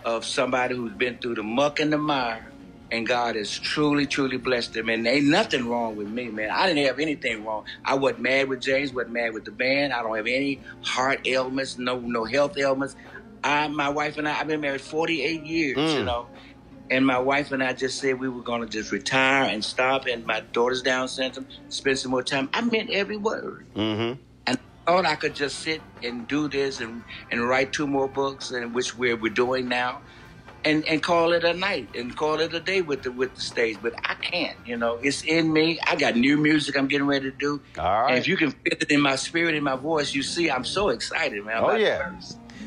of somebody who's been through the muck and the mire, and God has truly, truly blessed him. And ain't nothing wrong with me, man. I didn't have anything wrong. I wasn't mad with James, wasn't mad with the band. I don't have any heart ailments, no health ailments. My wife and I've been married 48 years, And my wife and I just said we were going to just retire and stop. And my daughter's Down syndrome, spend some more time. I meant every word. Mm-hmm. And I thought I could just sit and do this and write 2 more books, and which we're doing now, and call it a night and call it a day with the stage. But I can't, it's in me. I got new music I'm getting ready to do. All right. And if you can feel it in my spirit, in my voice, you see I'm so excited, man. Oh, yeah.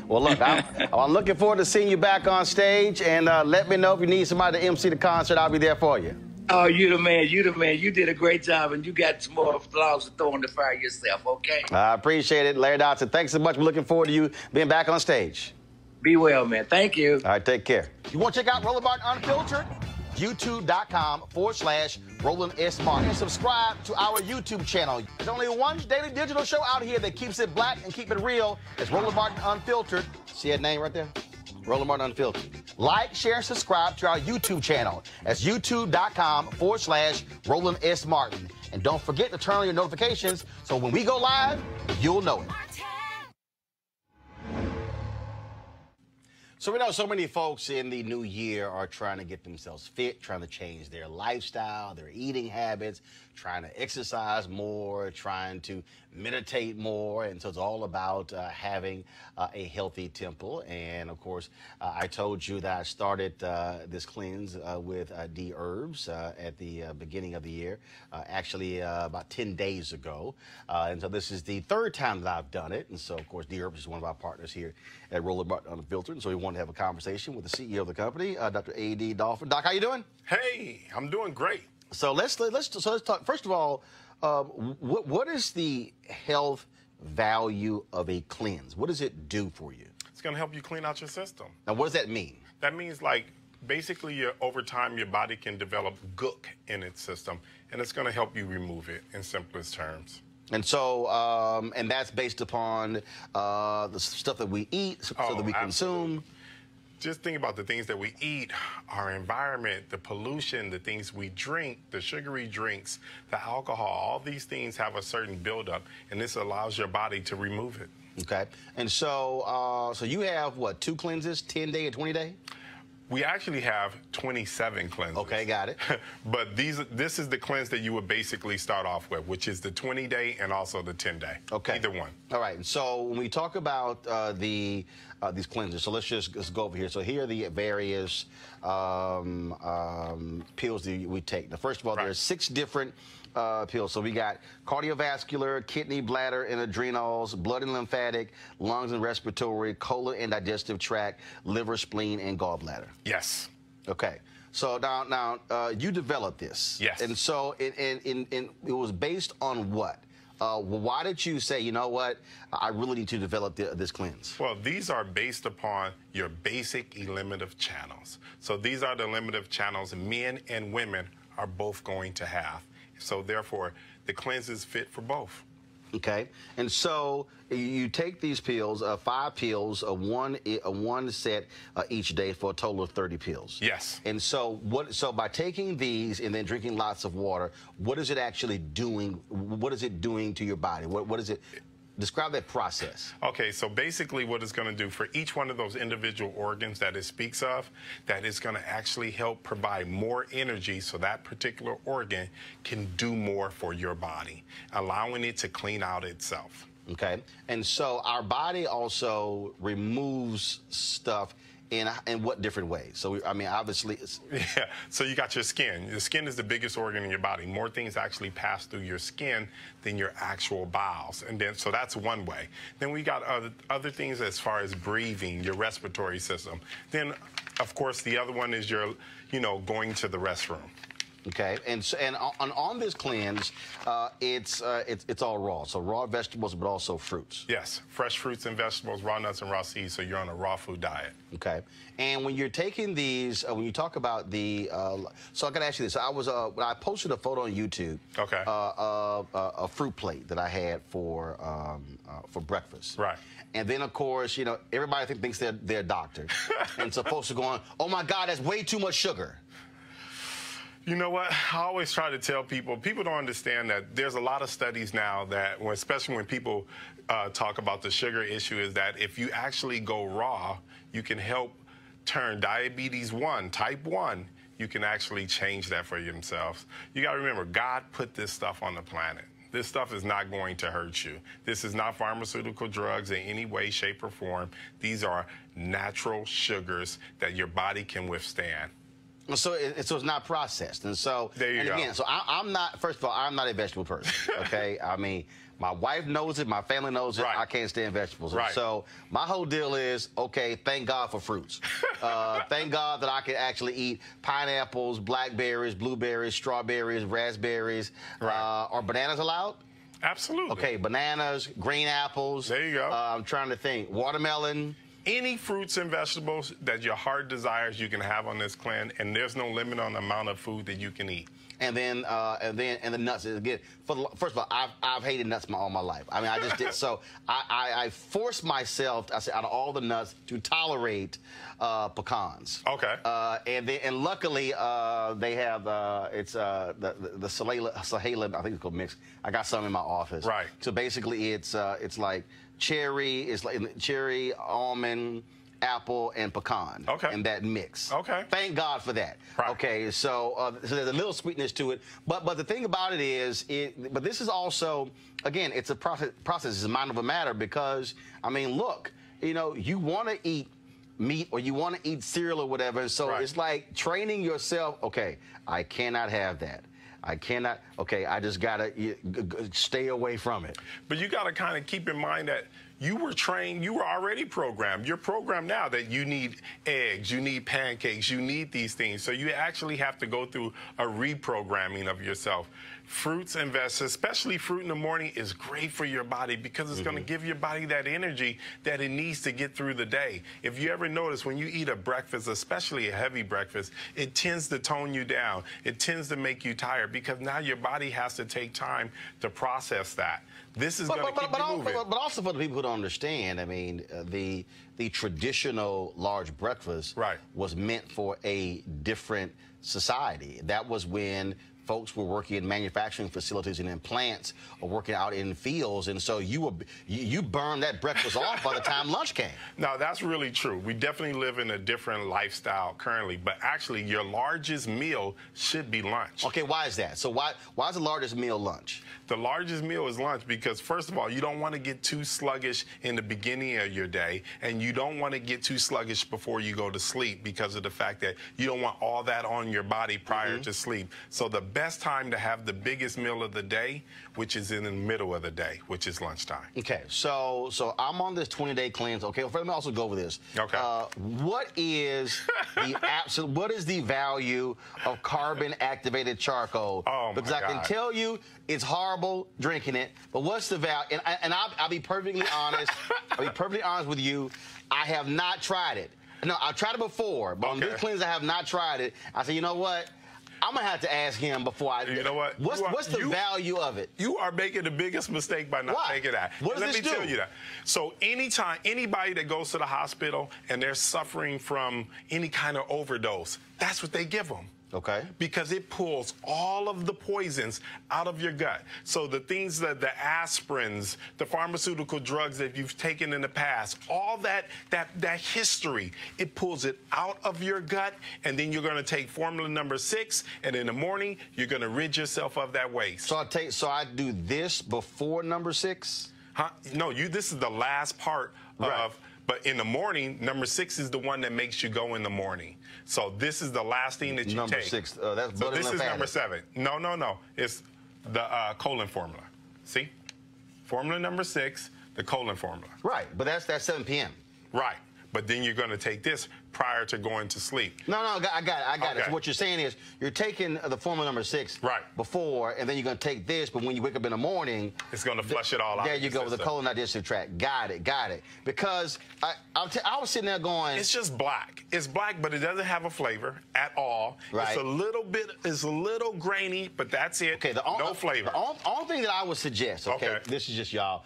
Well, look, I'm looking forward to seeing you back on stage, and let me know if you need somebody to MC the concert. I'll be there for you. Oh, you the man. You did a great job, and you got some more flowers to throw on the fire yourself, okay? I appreciate it, Larry Dodson. Thanks so much. We're looking forward to you being back on stage. Be well, man. Thank you. All right, take care. You want to check out Roland Martin Unfiltered? YouTube.com/Roland S. Martin. And subscribe to our YouTube channel. There's only one daily digital show out here that keeps it black and keep it real. It's Roland Martin Unfiltered. See that name right there? Roland Martin Unfiltered. Like, share, and subscribe to our YouTube channel. That's YouTube.com/Roland S. Martin. And don't forget to turn on your notifications so when we go live, you'll know it. So we know so many folks in the new year are trying to get themselves fit, trying to change their lifestyle, their eating habits, trying to exercise more, trying to meditate more. And so it's all about having a healthy temple. And of course, I told you that I started this cleanse with Dherbs at the beginning of the year, actually about 10 days ago. And so this is the third time that I've done it. And so, of course, Dherbs is one of our partners here at Roland Unfiltered. And so we wanted to have a conversation with the CEO of the company, Dr. A.D. Dolphin. Doc, how you doing? Hey, I'm doing great. So let's talk. First of all, what is the health value of a cleanse? What does it do for you? It's going to help you clean out your system. Now, what does that mean? That means, like, basically, over time, your body can develop gook in its system, and it's going to help you remove it in simplest terms. And so, and that's based upon the stuff that we eat, so that we consume. Just think about the things that we eat, our environment, the pollution, the things we drink, the sugary drinks, the alcohol. All these things have a certain buildup, and this allows your body to remove it. Okay. And so, so you have what, 2 cleanses, 10-day and 20-day? We actually have 27 cleanses. Okay, got it. But this is the cleanse that you would basically start off with, which is the 20-day and also the 10-day. Okay. Either one. All right. And so when we talk about these cleanses, so let's go over here. So here are the various pills that we take. Now, first of all, there are 6 different pills. So we got cardiovascular, kidney, bladder, and adrenals, blood and lymphatic, lungs and respiratory, colon and digestive tract, liver, spleen, and gallbladder. Yes. Okay. So now you developed this. Yes. And so it was based on what? Why did you say, you know what, I really need to develop this cleanse? Well, these are based upon your basic eliminative channels. So these are the eliminative channels men and women are both going to have. So therefore, the cleanse is fit for both. Okay. And so you take these pills, 5 pills, one set each day for a total of 30 pills. Yes. And so so by taking these and then drinking lots of water, what is it actually doing? What is it doing to your body? What is it? Describe that process. Okay, so basically what it's going to do for each one of those individual organs that it speaks of, that is going to actually help provide more energy so that particular organ can do more for your body, allowing it to clean out itself. Okay, and so our body also removes stuff in what different ways? So, I mean, obviously... Yeah, so you got your skin. Your skin is the biggest organ in your body. More things actually pass through your skin than your actual bowels. And then, so that's one way. Then we got other things as far as breathing, your respiratory system. Then, of course, the other one is your, going to the restroom. Okay, and on this cleanse, it's all raw. So raw vegetables, but also fruits. Yes, fresh fruits and vegetables, raw nuts and raw seeds. So you're on a raw food diet. Okay, and when you're taking these, when you talk about the, so I got to ask you this. When I posted a photo on YouTube. Okay. A fruit plate that I had for breakfast. Right. And then, of course, everybody thinks they're a doctor, and so folks are going, "Oh my God, that's way too much sugar." You know what? I always try to tell people don't understand that there's a lot of studies now that, especially when people talk about the sugar issue, is that if you actually go raw, you can help turn diabetes 1, type 1, you can actually change that for themselves. You got to remember, God put this stuff on the planet. This stuff is not going to hurt you. This is not pharmaceutical drugs in any way, shape, or form. These are natural sugars that your body can withstand. So it's not processed, and so there you go. Again, so I'm not. First of all, I'm not a vegetable person. Okay, I mean, my wife knows it, my family knows it. Right. I can't stand vegetables. Right. So my whole deal is, okay, thank God for fruits. Thank God that I can actually eat pineapples, blackberries, blueberries, strawberries, raspberries. Right. Are bananas allowed? Absolutely. Okay, bananas, green apples. There you go. I'm trying to think. Watermelon. Any fruits and vegetables that your heart desires, you can have on this cleanse, and there's no limit on the amount of food that you can eat. And then the nuts. Again, first of all, I've hated nuts all my life. I mean, I just did. So I forced myself, I said, out of all the nuts, to tolerate pecans. Okay. And luckily they have it's the Sahela, I think it's called mix. I got some in my office. Right. So basically, it's like cherry, almond, apple, and pecan in that mix. Okay. Thank God for that. Right. Okay, so there's a little sweetness to it. But the thing about it is, but this is also, again, it's a process. It's a mind of a matter because, I mean, look, you know, you want to eat meat or you want to eat cereal or whatever. So it's like training yourself. Okay, I cannot have that. I cannot. Okay, I just gotta stay away from it. But you gotta kind of keep in mind that you were trained, you were already programmed. You're programmed now that you need eggs, you need pancakes, you need these things. So you actually have to go through a reprogramming of yourself. Fruits and vegetables, especially fruit in the morning, is great for your body because it's going to give your body that energy that it needs to get through the day. If you ever notice when you eat a breakfast, especially a heavy breakfast, it tends to tone you down. It tends to make you tired because now your body has to take time to process that. This is going to keep you moving. But also for the people who don't understand, I mean, the traditional large breakfast was meant for a different society. That was when folks were working in manufacturing facilities and in plants or working out in fields, and so you burned that breakfast off by the time lunch came. No, that's really true. We definitely live in a different lifestyle currently, but actually your largest meal should be lunch. Okay, why is that? So why is the largest meal lunch? The largest meal is lunch because, first of all, you don't want to get too sluggish in the beginning of your day, and you don't want to get too sluggish before you go to sleep because of the fact that you don't want all that on your body prior to sleep. So the best time to have the biggest meal of the day, which is in the middle of the day, which is lunchtime. Okay, so I'm on this 20-day cleanse. Okay, well, let me also go over this. Okay. What is the value of carbon-activated charcoal? Oh, because I can tell you it's horrible drinking it, but what's the value? And I'll be perfectly honest. I'll be perfectly honest with you. I have not tried it. No, I've tried it before, but on this cleanse I have not tried it. I said, you know what? I'm gonna have to ask him before I. You know what? What's the value of it? You are making the biggest mistake by not taking that. What does Let this me do? tell you that. So anytime anybody that goes to the hospital and they're suffering from any kind of overdose, that's what they give them. Okay. Because it pulls all of the poisons out of your gut. So the things that the aspirins, the pharmaceutical drugs that you've taken in the past, all that history, it pulls it out of your gut, and then you're going to take formula number 6, and in the morning you're going to rid yourself of that waste. So I do this before number 6? Huh? No, this is the last part of. But in the morning, number 6 is the one that makes you go in the morning. So this is the last thing that you number take. Number 6, that's so this is number 7. No. It's the colon formula. See? Formula number 6, the colon formula. Right, but that's 7 p.m. Right. But then you're going to take this prior to going to sleep. No, I got it. So what you're saying is you're taking the formula number 6 before, and then you're going to take this, but when you wake up in the morning, it's going to flush it all out. There you go, with the colon digestive tract. Got it. Because I was sitting there going, it's just black. It's black, but it doesn't have a flavor at all. Right. It's a little grainy, but that's it. Okay, no flavor. The only thing that I would suggest, this is just y'all,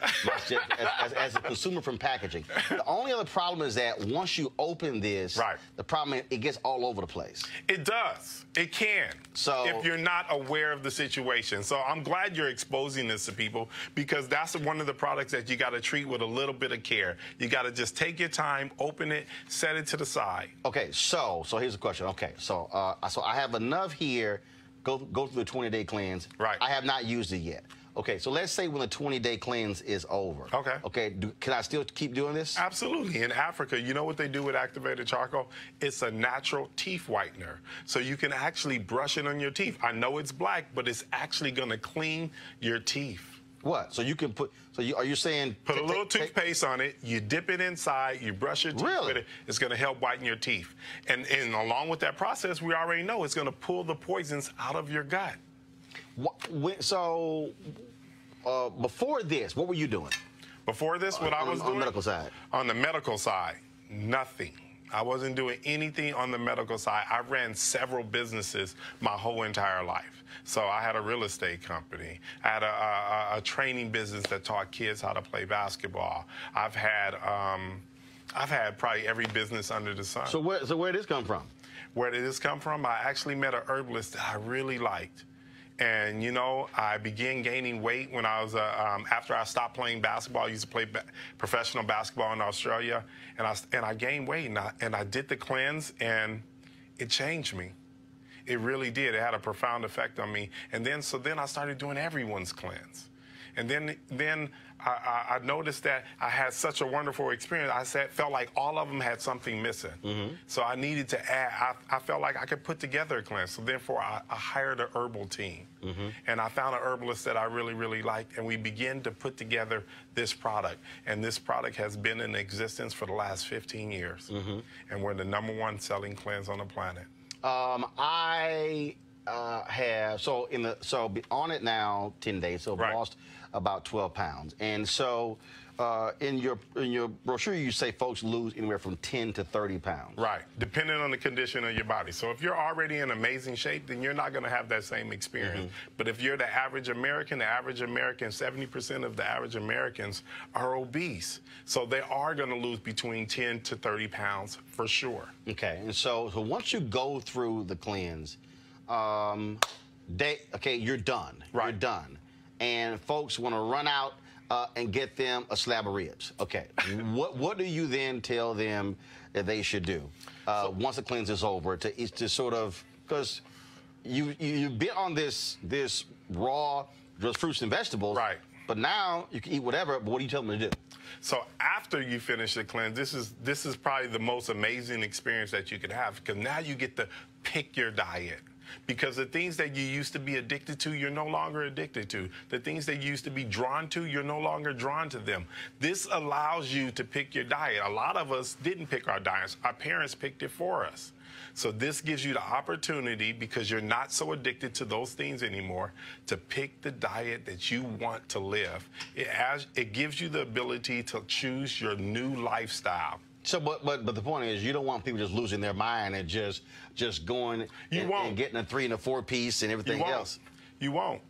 as a consumer from packaging, the only other problem is that once you open this, the problem is it gets all over the place. It does. It can. So if you're not aware of the situation. So I'm glad you're exposing this to people because that's one of the products that you got to treat with a little bit of care. You got to just take your time, open it, set it to the side. Okay, so here's the question. Okay, so I have enough here. Go through the 20-day cleanse. Right. I have not used it yet. Okay, so let's say when the 20-day cleanse is over. Okay, can I still keep doing this? Absolutely. In Africa, you know what they do with activated charcoal? It's a natural teeth whitener. So you can actually brush it on your teeth. I know it's black, but it's actually going to clean your teeth. What? So you can put, are you saying? Put a little toothpaste on it, you dip it inside, you brush your teeth with it, it's going to help whiten your teeth. And along with that process, we already know it's going to pull the poisons out of your gut. So before this, what were you doing? Before this, what I was doing? On the medical side. On the medical side, nothing. I wasn't doing anything on the medical side. I ran several businesses my whole entire life. So I had a real estate company. I had a training business that taught kids how to play basketball. I've had probably every business under the sun. So where did this come from? Where did this come from? I actually met a herbalist that I really liked. And, you know, I began gaining weight when I was, after I stopped playing basketball. I used to play professional basketball in Australia. And I gained weight, and I did the cleanse, and it changed me. It really did. It had a profound effect on me. And then, so then I started doing everyone's cleanse. And then I noticed that I had such a wonderful experience. Felt like all of them had something missing. So I needed to add. I felt like I could put together a cleanse. So therefore, I hired a herbal team. And I found an herbalist that I really, really liked. And we began to put together this product. And this product has been in existence for the last 15 years. And we're the #1 selling cleanse on the planet. I have so on it now 10 days. So I've lost about 12 pounds, and so in your brochure you say folks lose anywhere from 10 to 30 pounds. Right, depending on the condition of your body. So if you're already in amazing shape, then you're not going to have that same experience. But if you're the average American, 70% of the average Americans are obese. So they are going to lose between 10 to 30 pounds for sure. Okay, and so once you go through the cleanse, you're done. Right. You're done. And folks want to run out and get them a slab of ribs. Okay, what do you then tell them that they should do once the cleanse is over to sort of, because you've been on this raw, just fruits and vegetables. Right. But now you can eat whatever. But what do you tell them to do? So after you finish the cleanse, this is probably the most amazing experience that you could have, because now you get to pick your diet. Because the things that you used to be addicted to, you're no longer addicted to. The things that you used to be drawn to, you're no longer drawn to them. This allows you to pick your diet. A lot of us didn't pick our diets. Our parents picked it for us. So this gives you the opportunity, because you're not so addicted to those things anymore, to pick the diet that you want to live. It gives you the ability to choose your new lifestyle. So, but the point is, you don't want people just losing their mind and just going and getting a 3 and a 4 piece and everything else. You won't.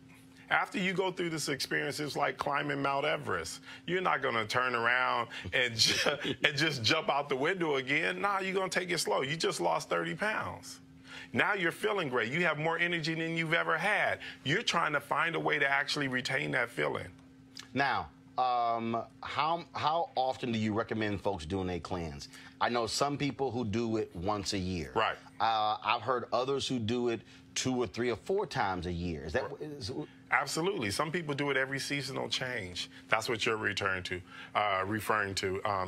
After you go through this experience, it's like climbing Mount Everest. You're not going to turn around and just jump out the window again. Nah, you're going to take it slow. You just lost 30 pounds. Now you're feeling great. You have more energy than you've ever had. You're trying to find a way to actually retain that feeling. Now, how often do you recommend folks doing a cleanse? I know some people who do it once a year. Right. I've heard others who do it 2 or 3 or 4 times a year. Is that? Absolutely. Some people do it every seasonal change. That's what you're referring to.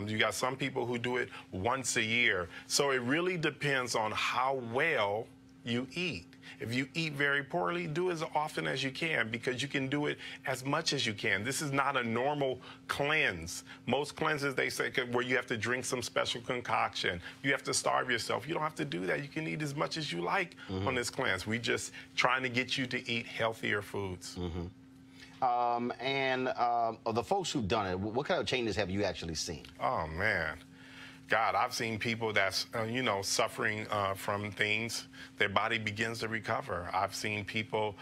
You got some people who do it once a year. So it really depends on how well you eat. If you eat very poorly, do as often as you can, because you can do it as much as you can. This is not a normal cleanse. Most cleanses, they say, where you have to drink some special concoction. You have to starve yourself. You don't have to do that. You can eat as much as you like on this cleanse. We just trying to get you to eat healthier foods. Of the folks who've done it, what kind of changes have you actually seen? Oh, man. God, I've seen people that's, suffering from things. Their body begins to recover. I've seen people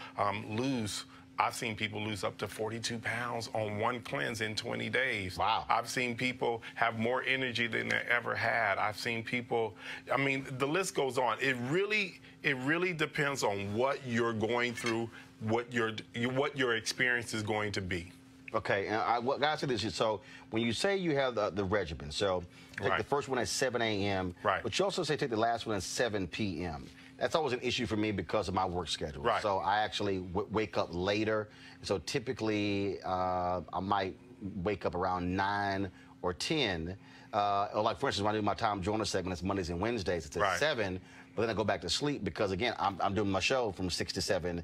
lose up to 42 pounds on one cleanse in 20 days. Wow. I've seen people have more energy than they ever had. I've seen people, the list goes on. It really depends on what you're going through, what your experience is going to be. Okay, and what I said this is, so when you say you have the regimen, so take the first one at 7 a.m., but you also say take the last one at 7 p.m. That's always an issue for me because of my work schedule. Right. So I actually wake up later. So typically I might wake up around 9 or 10. Or like, for instance, when I do my Tom Joyner segment, it's Mondays and Wednesdays, it's at 7. But then I go back to sleep because, again, I'm doing my show from 6 to 7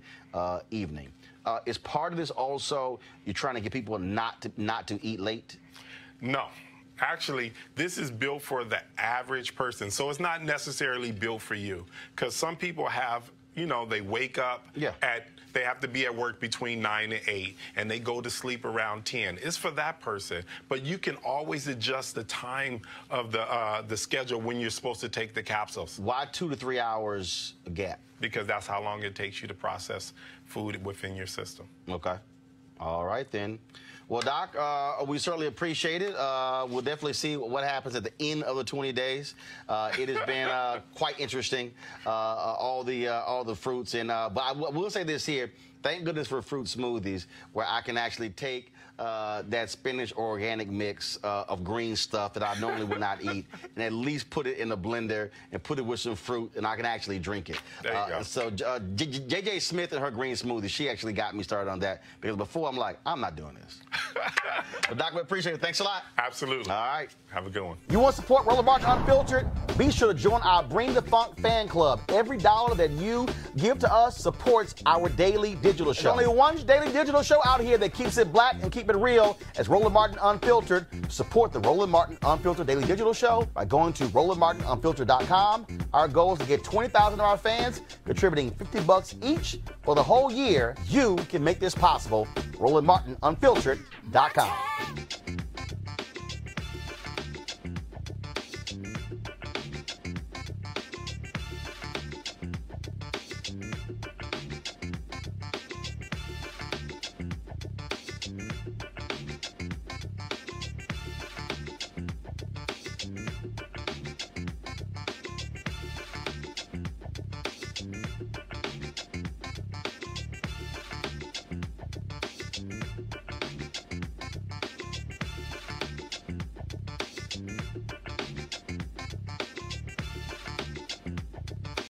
evening. Is part of this also you're trying to get people not to eat late? No. Actually, this is built for the average person. So it's not necessarily built for you. Because some people have, they wake up they have to be at work between 9 and 8, and they go to sleep around 10. It's for that person. But you can always adjust the time of the schedule when you're supposed to take the capsules. Why 2 to 3 hours gap? Because that's how long it takes you to process food within your system. Okay. All right, then. Well, Doc, we certainly appreciate it. We'll definitely see what happens at the end of the 20 days. It has been quite interesting, all the fruits. And but I will say this here. Thank goodness for fruit smoothies, where I can actually take that spinach organic mix of green stuff that I normally would not eat, and at least put it in a blender and put it with some fruit, and I can actually drink it. There you go. So J.J. Smith and her green smoothie, she actually got me started on that, because before I'm like, I'm not doing this. But Doc, we appreciate it. Thanks a lot. Absolutely. All right. Have a good one. You want to support Roland Martin Unfiltered? Be sure to join our Bring the Funk fan club. Every dollar that you give to us supports our daily digital show. There's only one daily digital show out here that keeps it black and keep it real as Roland Martin Unfiltered. Support the Roland Martin Unfiltered daily digital show by going to RolandMartinUnfiltered.com. Our goal is to get 20,000 of our fans contributing $50 each for the whole year. You can make this possible. RolandMartinUnfiltered.com.